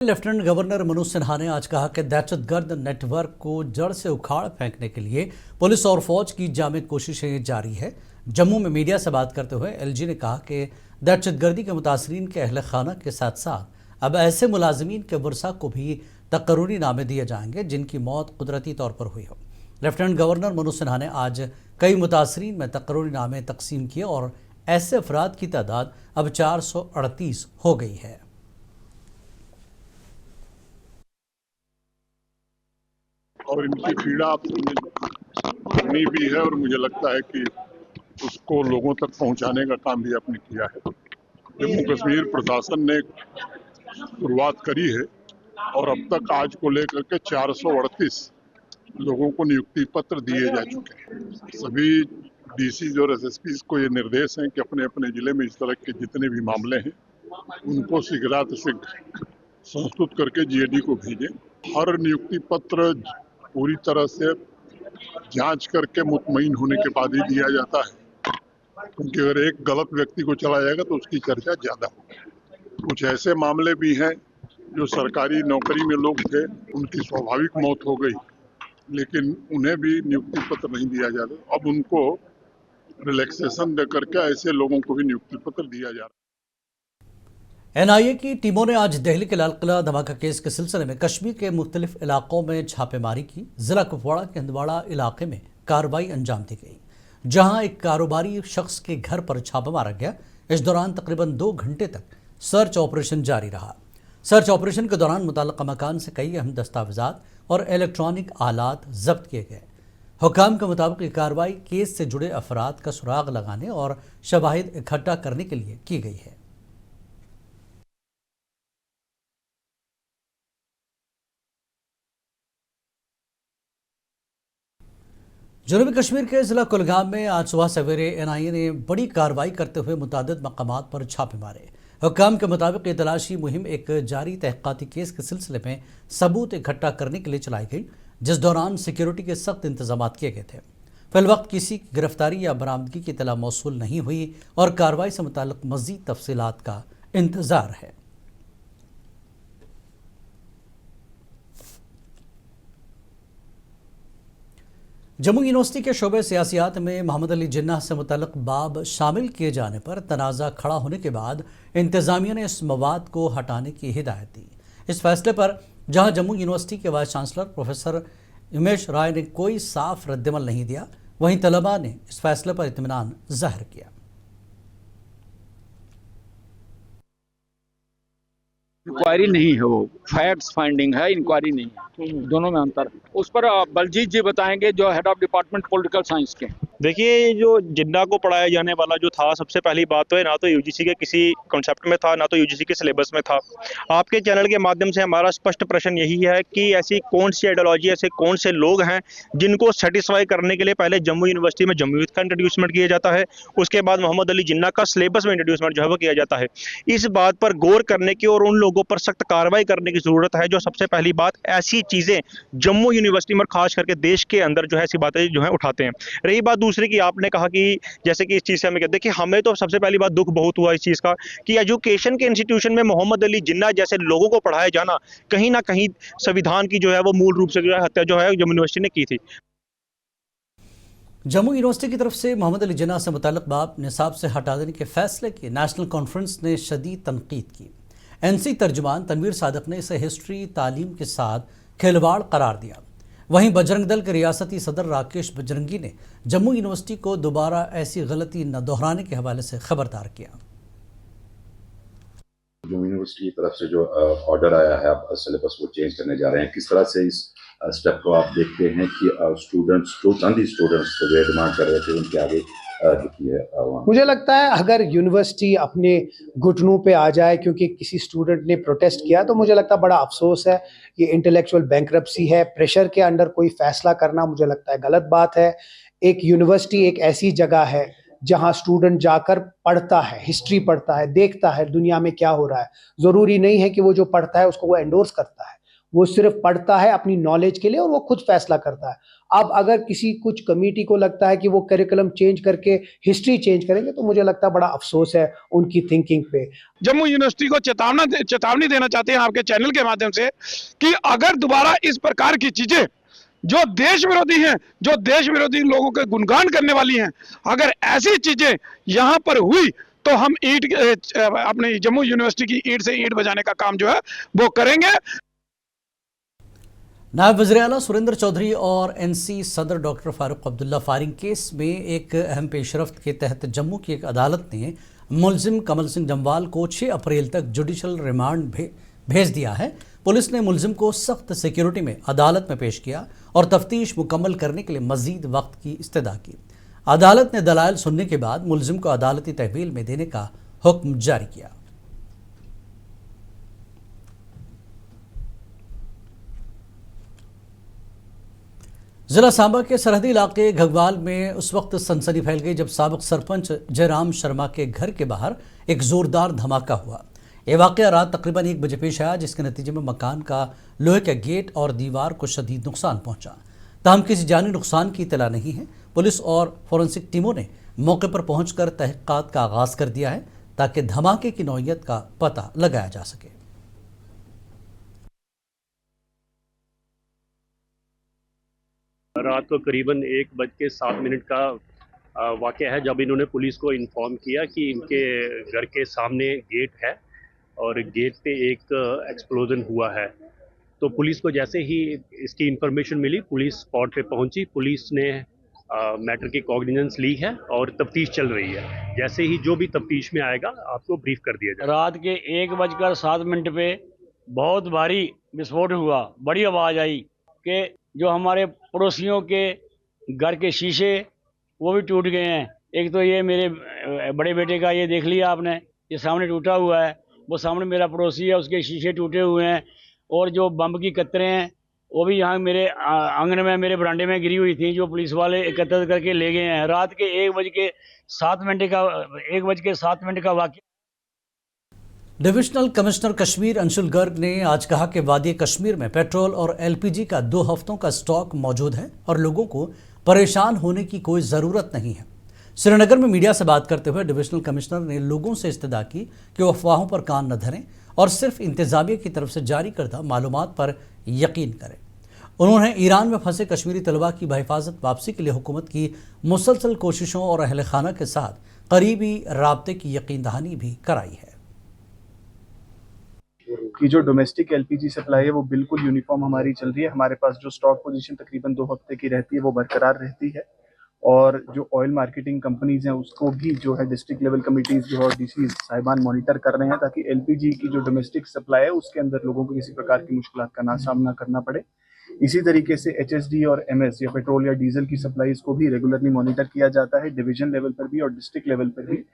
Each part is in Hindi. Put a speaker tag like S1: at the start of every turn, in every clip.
S1: लेफ्टिनेंट गवर्नर मनोज सिन्हा ने आज कहा कि दहशतगर्द नेटवर्क को जड़ से उखाड़ फेंकने के लिए पुलिस और फौज की जामे कोशिशें जारी है। जम्मू में मीडिया से बात करते हुए एलजी ने कहा कि दहशतगर्दी के मुतासरीन के अहल खाना के साथ साथ अब ऐसे मुलाजमीन के वर्सा को भी तकर्रुरी नामे दिए जाएंगे जिनकी मौत कुदरती तौर पर हुई हो। लेफ्टिनेंट गवर्नर मनोज सिन्हा ने आज कई मुतासरीन में तकर्रुरी नामे तकसीम किए और ऐसे अफराद की तादाद अब 438 हो गई है।
S2: और इनकी पीड़ा आप सुनी भी है और मुझे लगता है कि उसको लोगों तक पहुंचाने का काम भी आपने किया है। जम्मू कश्मीर प्रशासन ने शुरुआत करी है और अब तक आज को लेकर के 438 लोगों को नियुक्ति पत्र दिए जा चुके हैं। सभी डीसी और एसएसपी को ये निर्देश हैं कि अपने अपने जिले में इस तरह के जितने भी मामले हैं उनको शीघ्रातिशीघ्र संस्तुत करके जीएडी को भेजें। हर नियुक्ति पत्र पूरी तरह से जांच करके मुतमईन होने के बाद ही दिया जाता है, क्योंकि अगर एक गलत व्यक्ति को चला जाएगा तो उसकी चर्चा ज्यादा होगी। कुछ ऐसे मामले भी हैं जो सरकारी नौकरी में लोग थे, उनकी स्वाभाविक मौत हो गई लेकिन उन्हें भी नियुक्ति पत्र नहीं दिया जाता। अब उनको रिलैक्सेशन दे करके ऐसे लोगों को भी नियुक्ति पत्र दिया जा रहा है।
S1: एनआईए की टीमों ने आज दिल्ली के लाल किला धमाका केस के सिलसिले में कश्मीर के मुख्तलिफ इलाकों में छापेमारी की। जिला कुपवाड़ा के हंदवाड़ा इलाके में कार्रवाई अंजाम दी गई, जहां एक कारोबारी शख्स के घर पर छापा मारा गया। इस दौरान तकरीबन 2 घंटे तक सर्च ऑपरेशन जारी रहा। सर्च ऑपरेशन के दौरान मुतल्लिका मकान से कई अहम दस्तावेजात और इलेक्ट्रॉनिक आलात जब्त किए गए। हुकाम के मुताबिक ये कार्रवाई केस से जुड़े अफराद का सुराग लगाने और शवाहिद इकट्ठा करने के लिए की गई है। जनूबी कश्मीर के जिला कुलगाम में आज सुबह सवेरे एनआईए ने बड़ी कार्रवाई करते हुए मुतादिद मकामात पर छापे मारे। हुक्काम के मुताबिक ये तलाशी मुहिम एक जारी तहकीकाती केस के सिलसिले में सबूत इकट्ठा करने के लिए चलाई गई, जिस दौरान सिक्योरिटी के सख्त इंतजाम किए गए थे। फिलवक्त किसी की गिरफ्तारी या बरामदगी की इतला मौसूल नहीं हुई और कार्रवाई से मुताल्लिक मज़ीद तफसीलात का इंतजार है। जम्मू यूनिवर्सिटी के शोबे सियासियात में मोहम्मद अली जिन्नाह से मुतल्लिक बाब शामिल किए जाने पर तनाज़ा खड़ा होने के बाद इंतज़ामिया ने इस मवाद को हटाने की हिदायत दी। इस फैसले पर जहां जम्मू यूनिवर्सिटी के वाइस चांसलर प्रोफेसर उमेश राय ने कोई साफ रद्दमल नहीं दिया, वहीं तलबा ने इस फैसले पर इत्मीनान ज़ाहिर किया।
S3: इंक्वायरी नहीं है, वो फैक्ट्स फाइंडिंग है, इंक्वायरी नहीं है, दोनों में अंतर। उस पर बलजीत जी बताएंगे, जो head of department political science के।
S4: देखिए, जो जिन्ना को पढ़ाया जाने वाला जो था, सबसे पहली बात तो है ना तो यूजीसी के किसी कॉन्सेप्ट में था, ना तो यूजीसी के सिलेबस में था। आपके चैनल के माध्यम से हमारा स्पष्ट प्रश्न यही है कि ऐसी कौन सी आइडियोलॉजी, ऐसे कौन से लोग हैं जिनको सेटिस्फाई करने के लिए पहले जम्मू यूनिवर्सिटी में जम्मूयत का इंट्रोड्यूसमेंट किया जाता है, उसके बाद मोहम्मद अली जिन्ना का सिलेबस में इंट्रोड्यूसमेंट जो है वो किया जाता है। इस बात पर गौर करने की और उन लोगों पर सख्त कार्रवाई करने की जरूरत है जो सबसे पहली बात ऐसी चीजें जम्मू यूनिवर्सिटी में खास करके देश के अंदर जो है ऐसी बातें जो है उठाते हैं। रही बात दूसरी की, आपने कहा कि जैसे कि इस चीज से हमें कहते हैं कि हमें तो सबसे पहली बात दुख बहुत हुआ इस चीज का कि एजुकेशन के इंस्टीट्यूशन में मोहम्मद अली जिन्ना जैसे लोगों को पढ़ाया जाना कहीं ना कहीं संविधान की जो है वो मूल रूप से जो है हत्या जो है जम्मू यूनिवर्सिटी ने की थी।
S1: जम्मू यूनिवर्सिटी की तरफ से मोहम्मद अली जिन्ना से मुताल्लिक बाब निसाब से हटा देने के फैसले की नेशनल कॉन्फ्रेंस ने शदीद तनकीद की। एनसी तर्जुमान तनवीर सादिक ने इसे हिस्ट्री तालीम के साथ खिलवाड़ करार दिया। वहीं बजरंग दल के रियासती सदर राकेश बजरंगी ने जम्मू यूनिवर्सिटी को दोबारा ऐसी गलती न दोहराने के हवाले से खबरदार किया।
S5: जम्मू यूनिवर्सिटी की तरफ से जो ऑर्डर आया है, आप सिलेबस को चेंज करने जा रहे हैं, किस तरह से इस स्टेप को आप देखते हैं कि स्टूडेंट्स जो चंद ही स्टूडेंट्स जो डिमांड कर रहे थे उनके आगे
S6: मुझे लगता है अगर यूनिवर्सिटी अपने घुटनों पे आ जाए क्योंकि किसी स्टूडेंट ने प्रोटेस्ट किया, तो मुझे लगता है बड़ा अफसोस है। ये इंटेलेक्चुअल बैंक्रप्सी है। प्रेशर के अंडर कोई फैसला करना मुझे लगता है गलत बात है। एक यूनिवर्सिटी एक ऐसी जगह है जहां स्टूडेंट जाकर पढ़ता है, हिस्ट्री पढ़ता है, देखता है दुनिया में क्या हो रहा है। जरूरी नहीं है कि वो जो पढ़ता है उसको वो एंडोर्स करता है। वो सिर्फ पढ़ता है अपनी नॉलेज के लिए और वो खुद फैसला करता है। अब अगर किसी कुछ कमेटी को लगता है कि वो करिकुलम चेंज करके हिस्ट्री चेंज करेंगे, तो मुझे लगता है बड़ा अफसोस है उनकी थिंकिंग पे।
S7: जम्मू यूनिवर्सिटी को चेतावनी देना चाहते हैं आपके चैनल के माध्यम से कि अगर दोबारा इस प्रकार की चीजें जो देश विरोधी हैं, जो देश विरोधी लोगों के गुणगान करने वाली हैं, अगर ऐसी चीजें यहाँ पर हुई तो हम अपने जम्मू यूनिवर्सिटी की ईंट से ईंट बजाने का काम जो है वो करेंगे।
S1: नायब वज़ीर-ए-आला सुरेंद्र चौधरी और एनसी सदर doctor Farooq Abdullah firing case में एक अहम पेशरफ्त के तहत जम्मू की एक अदालत ने मुलजिम कमल सिंह जम्वाल को 6 अप्रैल तक जुडिशल रिमांड भेज दिया है। पुलिस ने मुलजिम को सख्त सिक्योरिटी में अदालत में पेश किया और तफ्तीश मुकम्मल करने के लिए मजीद वक्त की इस्तदा की। अदालत ने दलाइल सुनने के बाद मुलजिम को अदालती तहवील में देने का हुक्म जारी किया। जिला सांबा के सरहदी इलाके घगवाल में उस वक्त सनसनी फैल गई जब साबिक सरपंच जयराम शर्मा के घर के बाहर एक जोरदार धमाका हुआ। यह वाक़या रात तकरीबन 1 बजे पेश आया, जिसके नतीजे में मकान का लोहे का गेट और दीवार को शदीद नुकसान पहुंचा। ताहम किसी जानी नुकसान की इतला नहीं है। पुलिस और फोरेंसिक टीमों ने मौके पर पहुंचकर तहक़ीक़ात का आगाज़ कर दिया है ताकि धमाके की नौइयत का पता लगाया जा सके।
S8: रात को करीबन 1:07 का वाक़या है जब इन्होंने पुलिस को इन्फॉर्म किया कि इनके घर के सामने गेट है और गेट पे एक एक्सप्लोजन हुआ है। तो पुलिस को जैसे ही इसकी इन्फॉर्मेशन मिली, पुलिस स्पॉट पे पहुंची। पुलिस ने मैटर की कॉग्निजेंस ली है और तफ्तीश चल रही है। जैसे ही जो भी तफ्तीश में आएगा आपको ब्रीफ कर दिया जाएगा।
S3: रात के 1:07 पे बहुत भारी विस्फोट हुआ। बड़ी आवाज़ आई कि जो हमारे पड़ोसियों के घर के शीशे वो भी टूट गए हैं। एक तो ये मेरे बड़े बेटे का, ये देख लिया आपने, ये सामने टूटा हुआ है। वो सामने मेरा पड़ोसी है, उसके शीशे टूटे हुए हैं। और जो बम की कतरें हैं वो भी यहाँ मेरे आंगन में, मेरे बरांडे में गिरी हुई थी, जो पुलिस वाले एकत्र करके ले गए हैं। रात के 1:07 का वाक़या।
S1: डिविजनल कमिश्नर कश्मीर अंशुल गर्ग ने आज कहा कि वादी कश्मीर में पेट्रोल और एलपीजी का 2 हफ्तों का स्टॉक मौजूद है और लोगों को परेशान होने की कोई ज़रूरत नहीं है। श्रीनगर में मीडिया से बात करते हुए डिविजनल कमिश्नर ने लोगों से इस्तदा की कि वो अफवाहों पर कान न धरें और सिर्फ इंतजामिया की तरफ से जारी करदा मालूमात पर यकीन करें। उन्होंने ईरान में फंसे कश्मीरी तलबा की बहिफाजत वापसी के लिए हुकूमत की मुसलसल कोशिशों और अहल खाना के साथ करीबी राब्ते की यकीन दहानी भी कराई है
S9: कि जो डोमेस्टिक एलपीजी सप्लाई है वो बिल्कुल यूनिफॉर्म हमारी चल रही है। हमारे पास जो स्टॉक पोजीशन तकरीबन 2 हफ्ते की रहती है वो बरकरार रहती है। और जो ऑयल मार्केटिंग कंपनीज हैं उसको भी जो है डिस्ट्रिक्ट लेवल कमिटीज जो और डीसी साहिबान मॉनिटर कर रहे हैं ताकि एलपीजी की जो डोमेस्टिक सप्लाई है उसके अंदर लोगों को किसी प्रकार की मुश्किल का ना सामना करना पड़े। इसी तरीके से एचएसडी और एमएस या पेट्रोल या डीजल की सप्लाईज को भी रेगुलरली मॉनिटर किया जाता है, डिवीजन लेवल पर भी और डिस्ट्रिक्ट लेवल पर भी।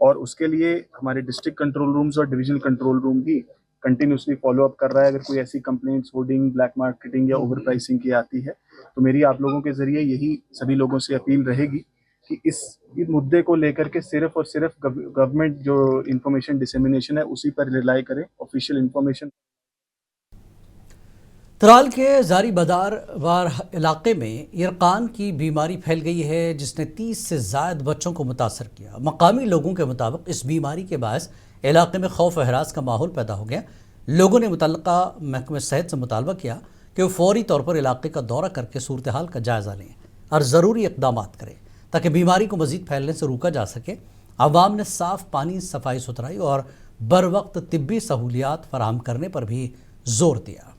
S9: और उसके लिए हमारे डिस्ट्रिक्ट कंट्रोल रूम्स और डिविजनल कंट्रोल रूम भी कंटिन्यूसली फॉलो अप कर रहा है। अगर कोई ऐसी कंप्लेंट्स होर्डिंग, ब्लैक मार्केटिंग या ओवर प्राइसिंग की आती है तो मेरी आप लोगों के जरिए यही सभी लोगों से अपील रहेगी कि इस मुद्दे को लेकर के सिर्फ और सिर्फ गवर्नमेंट जो इंफॉर्मेशन डिसेमिनेशन है उसी पर रिलाई करें, ऑफिशियल इंफॉर्मेशन।
S1: त्राल के जारी बदारवार इलाके में इरकान की बीमारी फैल गई है जिसने 30 से ज़ायद बच्चों को मुतासर किया। मकामी लोगों के मुताबिक इस बीमारी के बायस इलाके में खौफ हरास का माहौल पैदा हो गया। लोगों ने मुतल्लिका महकमे सेहत से मुतालबा किया कि वो फौरी तौर पर इलाके का दौरा करके सूरत हाल का जायज़ा लें और ज़रूरी इक़दाम करें ताकि बीमारी को मज़ीद फैलने से रोका जा सके। आवाम ने साफ़ पानी, सफाई सुथराई और बर वक्त तिब्बी सहूलियात फराहम करने पर भी जोर दिया।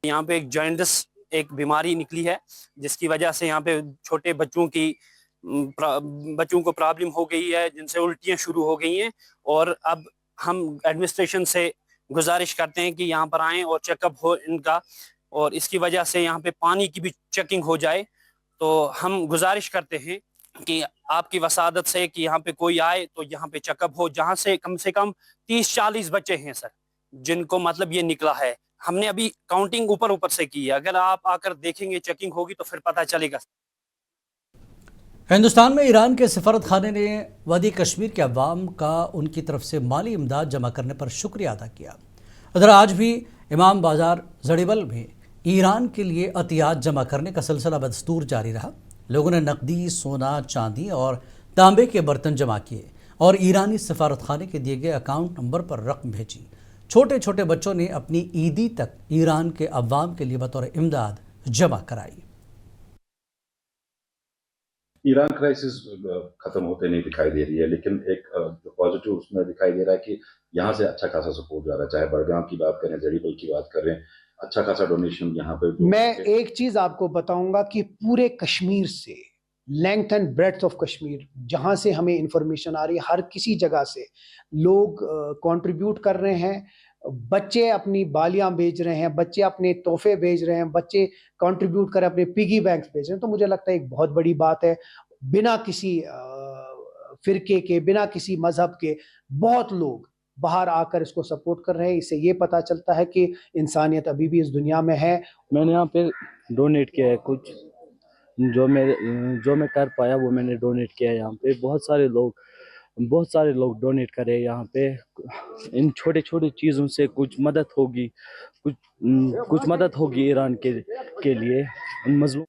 S10: यहाँ पे एक जॉइंटिस एक बीमारी निकली है जिसकी वजह से यहाँ पे छोटे बच्चों को प्रॉब्लम हो गई है, जिनसे उल्टियाँ शुरू हो गई हैं। और अब हम एडमिनिस्ट्रेशन से गुजारिश करते हैं कि यहाँ पर आएँ और चेकअप हो इनका, और इसकी वजह से यहाँ पे पानी की भी चेकिंग हो जाए। तो हम गुजारिश करते हैं कि आपकी वसादत से कि यहाँ पे कोई आए तो यहाँ पे चेकअप हो, जहाँ से कम 30-40 बच्चे हैं सर जिनको मतलब ये निकला है। हमने अभी काउंटिंग ऊपर से की है, अगर आप आकर देखेंगे, चेकिंग होगी तो फिर पता चलेगा।
S1: हिंदुस्तान में ईरान के सफारत खाने ने वादी कश्मीर के अवाम का उनकी तरफ से माली इमदाद जमा करने पर शुक्रिया अदा किया। उधर आज भी इमाम बाजार जड़ीबल में ईरान के लिए अतियात जमा करने का सिलसिला बदस्तूर जारी रहा। लोगों ने नकदी, सोना, चांदी और तांबे के बर्तन जमा किए और ईरानी सफारत खाने के दिए गए अकाउंट नंबर पर रकम भेजी। छोटे छोटे बच्चों ने अपनी ईदी तक ईरान के अवाम के लिए बतौर इमदाद जमा कराई।
S5: ईरान क्राइसिस खत्म होते नहीं दिखाई दे रही है, लेकिन एक जो पॉजिटिव उसमें दिखाई दे रहा है कि यहाँ से अच्छा खासा सपोर्ट जा रहा है। चाहे बड़गाम की बात करें, जड़ीबल की बात करें, अच्छा खासा डोनेशन यहाँ पे।
S6: मैं एक चीज आपको बताऊंगा कि पूरे कश्मीर से, length and breadth of Kashmir, जहां से हमें इंफॉर्मेशन आ रही है, हर किसी जगह से लोग कंट्रीब्यूट कर रहे हैं। बच्चे अपनी बालियां भेज रहे हैं, बच्चे अपने तोहफे भेज रहे हैं, बच्चे कंट्रीब्यूट कर अपने पिगी बैंक्स भेज रहे हैं। तो मुझे लगता है एक बहुत बड़ी बात है। बिना किसी फिरके के, बिना किसी मजहब के बहुत लोग बाहर आकर इसको सपोर्ट कर रहे हैं। इससे ये पता चलता है कि इंसानियत अभी भी इस दुनिया में है।
S11: मैंने यहाँ पे डोनेट किया है, कुछ जो मैं कर पाया वो मैंने डोनेट किया है। यहाँ पे बहुत सारे लोग डोनेट करे। यहाँ पे इन छोटे छोटे चीज़ों से कुछ मदद होगी ईरान के लिए, उन मजलूम